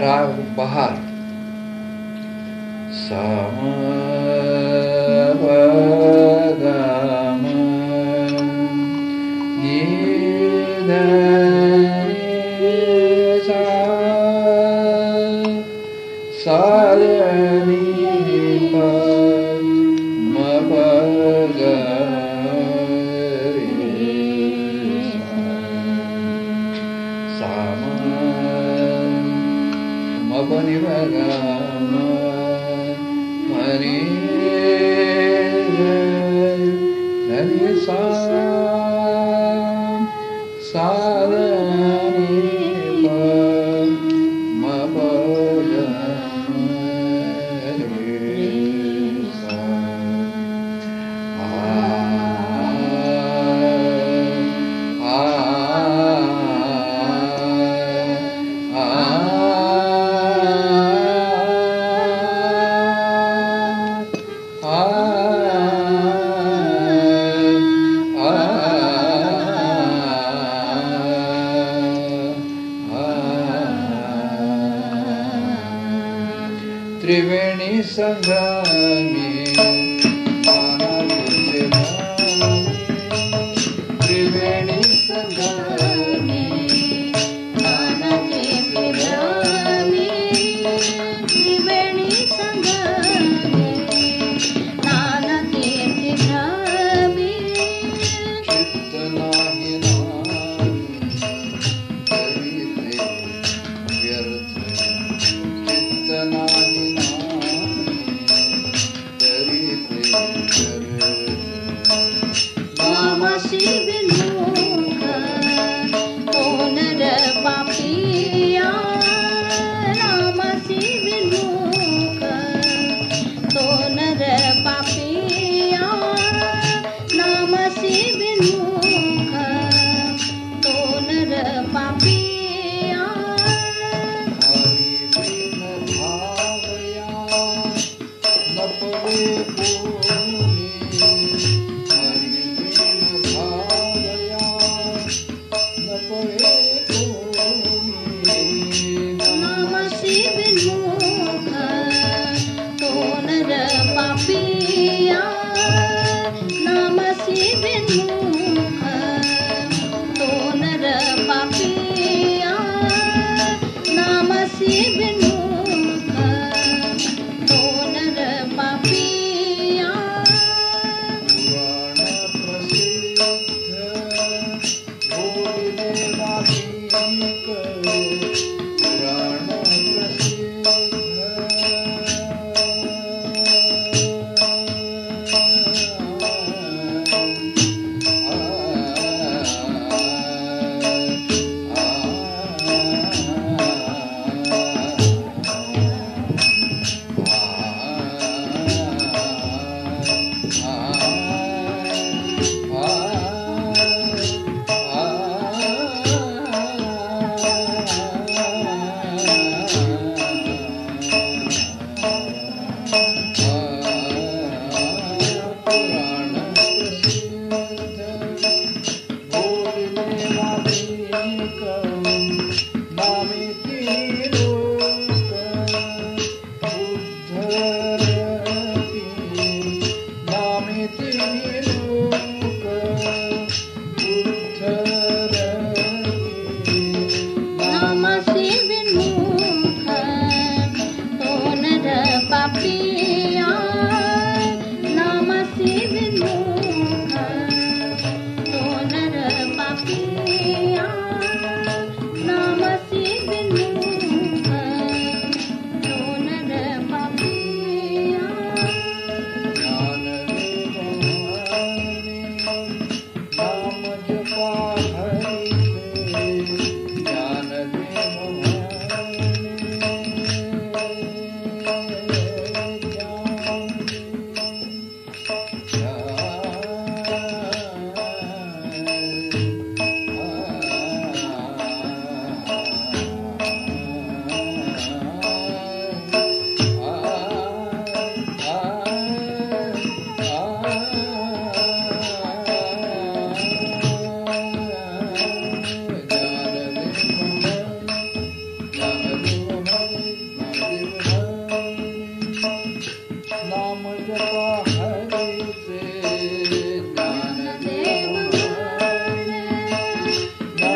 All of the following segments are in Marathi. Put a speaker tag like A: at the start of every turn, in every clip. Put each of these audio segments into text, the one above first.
A: राग बहार. सा त्रिवेणी संगमी त्रिवेणी संगमी
B: त्रिवेणी संगमी नाना तीर्थभ्रामी
A: चित्त नाही करीते व्यर्थ चित्त नाही करीते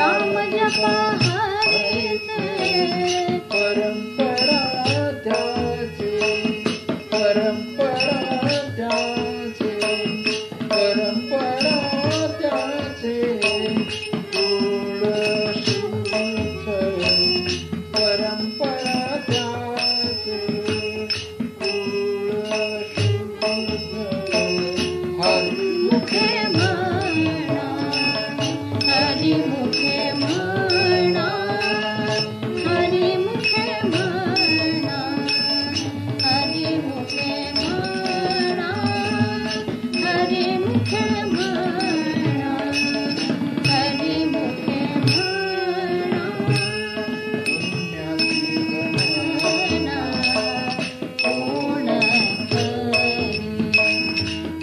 B: नाम जपा हरीचे
A: परंपरा त्याचे परंपरा त्याचे परंपरा त्याचे कुळ शुद्ध परंपरा त्याचे कुळ शुद्ध
B: मुखे म्हणा हरी मुखे म्हणा हरी मुखे म्हणा हरी मुखे म्हणा हरी मुखे म्हणा हरी मुखे म्हणा कोण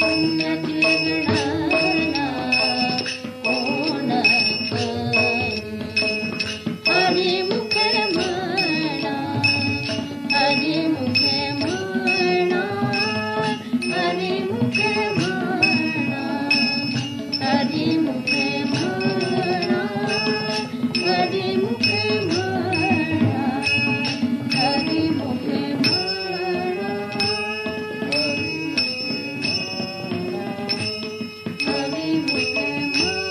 B: पुण्याची गणना कोण हरी मुखे म्हणा हरी मुखे म्हणा हरी मुखे म्हणा हरी मुखे म्हणा हरी मुखे म्हणा हरी मुखे म्हणा हरी मुखे म्हणा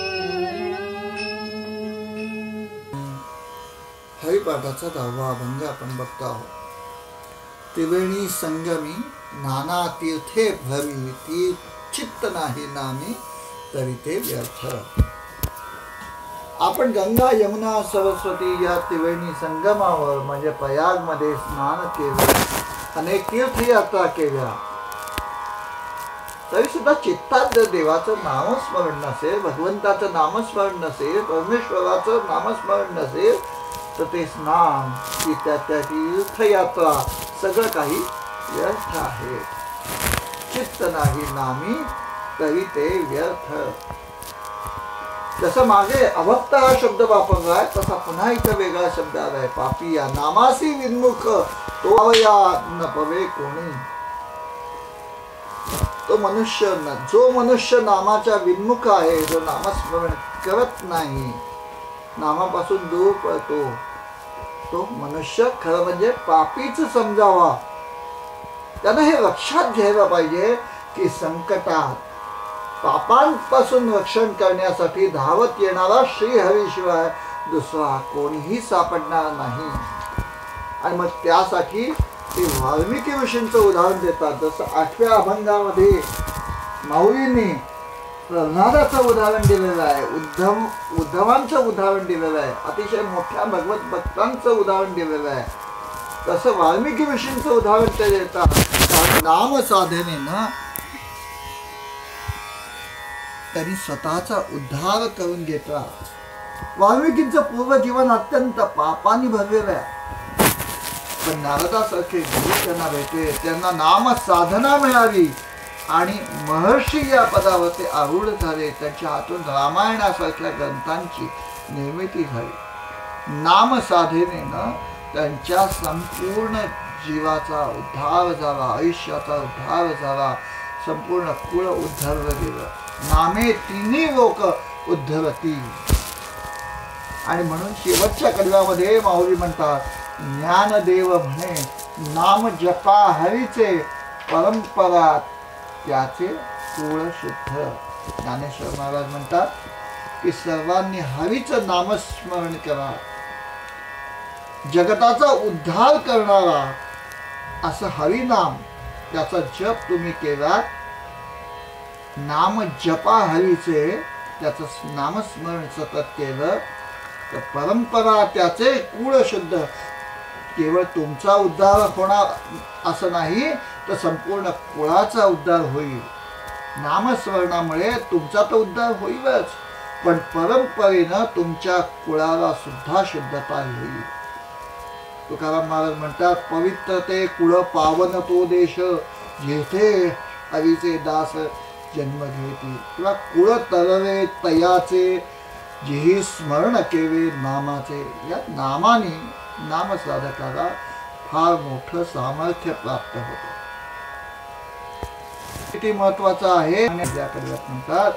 C: हरिपाठाचा 10वा अभंग आपण बघतो आहोत. त्रिवेणी संगमी नाना तीर्थे भवी ती चित्त नाही नामी तरी ते व्यर्थ. आपण गंगा यमुना सरस्वती या त्रिवेणी संगमावर म्हणजे प्रयागमध्ये स्नान केले, अनेक तीर्थयात्रा केल्या, तरी सुद्धा चित्तात जर देवाचं नामस्मरण नसेल, भगवंताचं नामस्मरण नसेल, परमेश्वराचं नामस्मरण नसेल, तर ते स्नान की त्या तीर्थयात्रा सगळं काही व्यर्थ आहे. चित्त नाही नामी तरी ते व्यर्थ. जसं मागे अभक्त हा शब्द वापरलाय तसा पुन्हा इथं वेगळा शब्द आलाय. पापिया नामासी विन्मुख तो अवया न पवे कोणी. तो मनुष्य जो मनुष्य नामाच्या विन्मुख आहे, जो नामस्मरण करत नाही, नामापासून दूर पळतो, तो मनुष्य खरं म्हणजे पापीच समजावा. त्यानं हे लक्षात घ्यायला पाहिजे की संकटात पापांपासून रक्षण करण्यासाठी धावत येणारा श्रीहरीशिवाय दुसरा कोणीही सापडणार नाही. आणि मग त्यासाठी ते वाल्मिकी ऋषींचं उदाहरण देतात. जसं 8व्या अभंगामध्ये माऊलींनी प्रल्हादाचं उदाहरण दिलेलं आहे, उद्धवांचं उदाहरण दिलेलं आहे, अतिशय मोठ्या भगवत भक्तांचं उदाहरण दिलेलं आहे. तसं वाल्मिकी ऋषींचं उदाहरण ते देतात. नाम साधनेनं त्यांनी स्वतःचा उद्धार करून घेतला. वाल्मिकींचं पूर्व जीवन अत्यंत पापाने भरलेलं आहे, पण नारदासारखे गुरु त्यांना भेटले, त्यांना नाम साधना मिळाली आणि महर्षी या पदावर ते आरूढ झाले. त्यांच्या हातून रामायणासारख्या ग्रंथांची निर्मिती झाली. नाम साधनेनं त्यांच्या संपूर्ण जीवाचा उद्धार झाला, आयुष्याचा उद्धार झाला, संपूर्ण कुळ उद्धरलं गेलं. नामे तिन्ही लोक उद्धरती. आणि म्हणून शेवटच्या कडव्यामध्ये माऊली म्हणतात, ज्ञानदेव म्हणे नाम जपा हरीचे परंपरा त्याचे कुळ शुद्ध. ज्ञानेश्वर महाराज म्हणतात की सर्वांनी हरीचं नामस्मरण करा. जगताचा उद्धार करणारा असं हरिनाम, त्याचा जप तुम्ही केलात, नाम जपा हरीचे, त्याचं नामस्मरण सतत केलं तर परंपरा त्याचे कुळ शुद्ध. केवळ तुमचा उद्धार होणार असं नाही, तर संपूर्ण कुळाचा उद्धार होईल. नामस्मरणामुळे तुमचा तर उद्धार होईलच, पण परंपरेनं तुमच्या कुळाला सुद्धा शुद्धता होईल. तुकाराम महाराज म्हणतात, पवित्रते कुळ पावन तो देश, जेथे हरीचे दास जन्म घेती. किंवा कुळ तरवे तयाचे, जेही स्मरण केवे नामाचे. या नामाने नामसाधकाला फार मोठं सामर्थ्य प्राप्त होतं. किती महत्वाचं आहे. म्हणतात